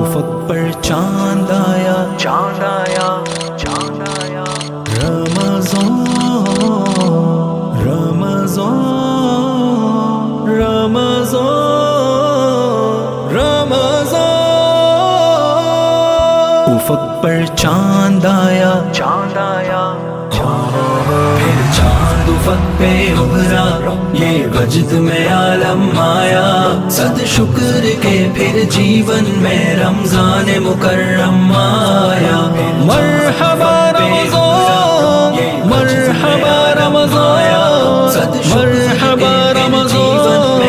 افق پر چاند آیا، چاند آیا، چاند آیا، رمضان رمضان رمضان رمضان، افق پر چاند آیا، چاند آیا، پھر چاند افق پہ ابھرا، یہ وجد میں عالم آیا، صد شکر کے پھر جیون میں رمضان مکرم آیا۔ مرحبا رمضان، مرحبا رمضان، مرحبا رمضان،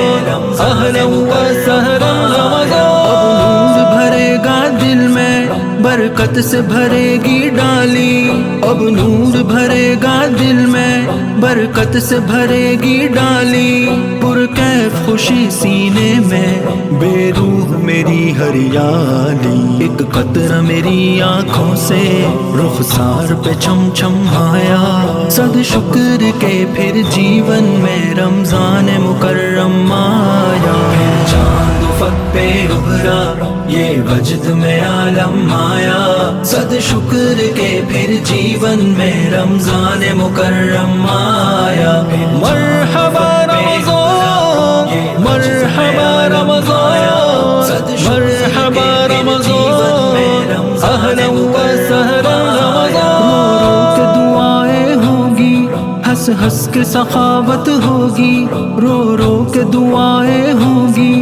اہلا و سہلا رمضان۔ اب نور بھرے گا دل میں، برکت سے بھرے گی ڈالی، اب نور بھرے گا دل میں، برکت سے بھرے گی ڈالی، پرکیف خوشی سینے میں، بے روح میری ہریالی، ایک قطرہ میری آنکھوں سے رخسار پہ چھم چھم آیا، صد شکر کے پھر جیون میں رمضان مکرم آیا۔ چاند افق پہ ابھرا، یہ وجد میں عالم آیا، صد شکر کے پھر جیون میں رمضان مکرم آیا۔ مرحبا رمضان، مرحبا رمضان، مرحبا رمضان، اہلا و سہلا رمضان۔ رو رو کے دعائیں ہوگی، ہنس ہنس کے سخاوت ہوگی، رو رو کے دعائیں ہوگی،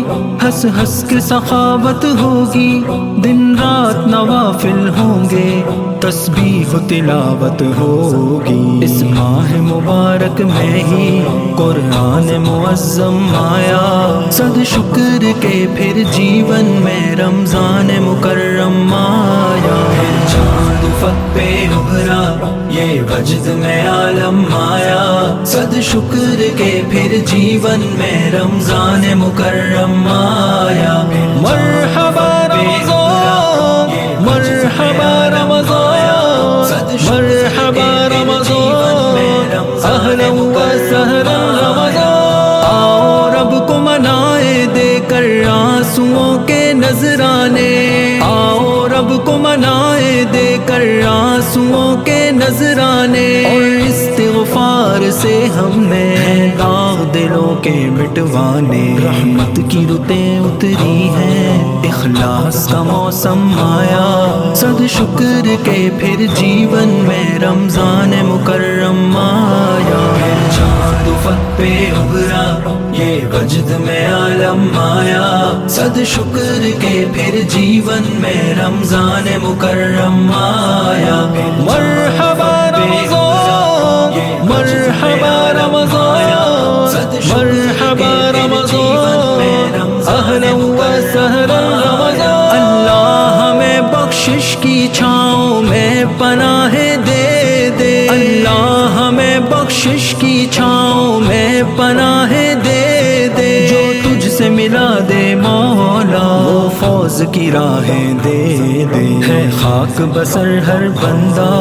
ہنس ہنس کے سخاوت ہوگی، دن رات نوافل ہوں گے، تسبیح و تلاوت ہوگی۔ اس ماہ مبارک میں ہی قرآن معظم آیا، صد شکر کے پھر جیون میں رمضان مکرم آیا۔ چاند افق پہ ابھرا، یہ وجد میں عالم آیا، صد شکر کے پھر جیون میں رمضان مکرم آیا۔ مرحبا رمضان، مرحبا رمضان، مرحبا رمضان، اہلا و سہلا رمضان۔ آؤ رب کو منائے دے کر آنسوؤں کے نذرانے، آؤ رب کو منائے دے کر آنسوؤں کے نذرانے، اور استغفار سے ہم نے داغ دلوں کے مٹوانے، رحمت کی رتیں اتری ہیں، اخلاص کا موسم آیا، صد شکر کے پھر جیون میں رمضان مکرم آیا۔ چاند افق پہ ابھرا، یہ وجد میں عالم آیا، صد شکر کے پھر جیون میں رمضان مکرم آیا۔ مرحبا رمضان، مرحبا رمضان، مرحبا رمضان، اہلا و سہلا رمضان۔ اللہ ہمیں بخشش کی چھاؤں میں پناہ دے دے، اللہ ہمیں بخشش کی چھاؤں میں پناہ دے دے، جو تجھ سے ملا دے مولا وہ فوز کی راہیں دے دے، ہے خاک بسر ہر بندہ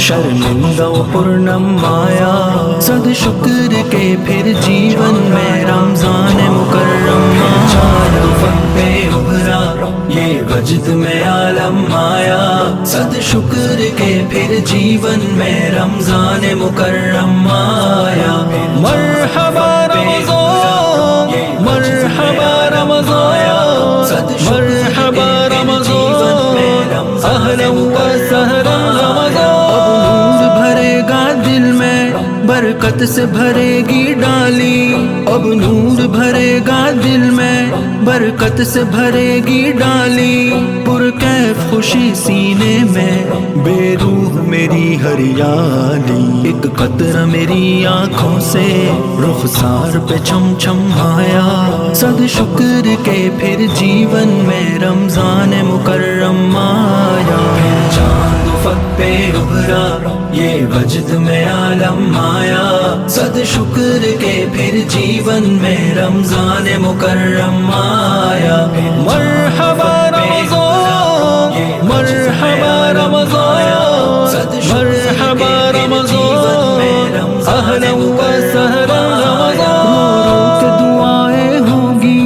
شرمندہ و پرنم آیا، صد شکر کے پھر جیون میں رمضان مکرم آیا۔ افق پہ ابھرا، یہ وجد میں عالم آیا، صد شکر کے پھر جیون میں رمضان مکرم آیا۔ مرحبا رمضان، مرحبا رمضان، مرحبا رمضان، اہلا و سہلا رمضان۔ اب نور بھرے گا دل میں، برکت سے بھرے گی ڈالی، اب نور بھرے گا دل میں، برکت سے بھرے گی ڈالی، پرکیف خوشی سینے میں، بے روح میری ہریالی، ایک قطرہ میری آنکھوں سے رخسار پہ چھم چھم آیا، صد شکر کے پھر جیون میں رمضان مکرم آیا۔ چاند افق پہ ابھرا، یہ وجد میں عالم آیا، صد شکر کے پھر جیون میں رمضان مکرم آیا۔ مرحبا رمضان، مرحبا رمضان، مرحبا رمضان، اہلا و سہلا رمضان۔ رو رو کے دعائیں ہوگی،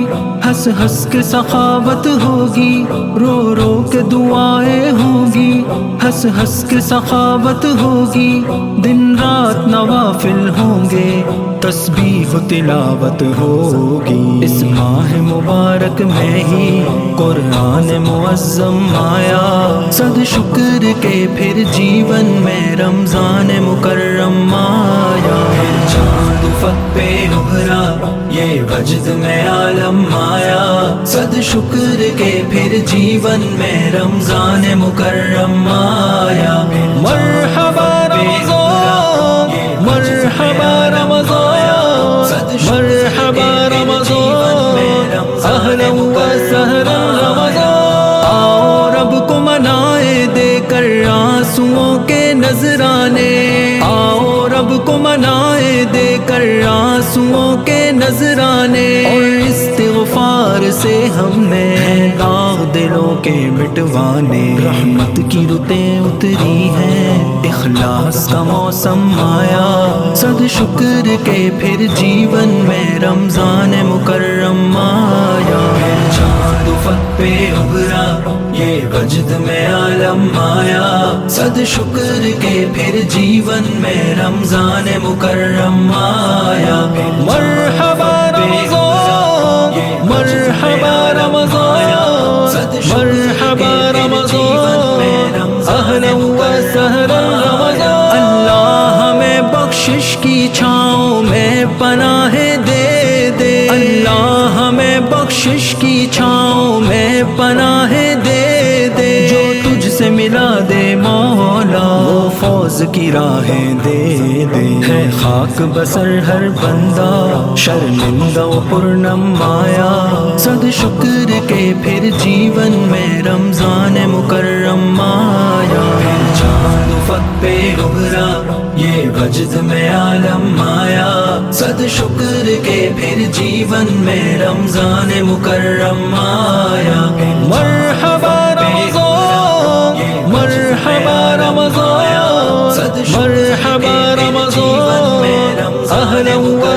ہنس ہنس ہنس کے سخاوت ہوگی، رو رو کے دعائیں ہوں گی، ہنس ہنس کے سخاوت ہوگی، دن رات نوافل ہوں گے، تسبیح و تلاوت ہوگی۔ اس ماہ مبارک میں ہی قرآن معظم آیا، صد شکر کے پھر جیون میں رمضان مکرم آیا۔ پھر چاند افق پہ ابھرا، یہ وجد میں عالم آیا، صد شکر کے پھر جیون میں رمضان مکرم آیا۔ مرحبا رمضان، مرحبا رمضان، مرحبا رمضان، اہلا و سہلا رمضان۔ آؤ رب کو منائے دے کر آنسوؤں کے نذرانے، آؤ رب کو منائے دے کر آنسوؤں کے نذرانے، اور استغفار سے ہم نے داغ دلوں کے مٹوانے۔ رحمت کی رتیں اتری ہیں، اخلاص کا موسم آیا، صد شکر کے پھر جیون میں رمضان مکرم آیا۔ پھر چاند افق پہ ابھرا، یہ وجد میں عالم آیا، صد شکر کے پھر جیون میں رمضان مکرم آیا۔ مرحبا رمضان، مرحبا رمضان، مرحبا رمضان، اہلا و سہلا رمضان۔ اللہ ہمیں بخشش کی چھاؤں میں پناہ دے دے، اللہ ہمیں بخشش کی چھاؤں میں پناہ دے دے، جو تجھ سے ملا دے مولا وہ فوز کی راہیں دے دے۔ ہے خاک بسر ہر بندہ شرمندہ و پرنم آیا، صد شکر کے پھر جیون میں رمضان مکرم آیا۔ پھر چاند افق پہ ابھرا، یہ وجد میں عالم آیا، صد شکر کے پھر جیون میں رمضان مکرم آیا۔ مرحبا رمضان، مرحبا رمضان، مرحبا رمضان، اہلا و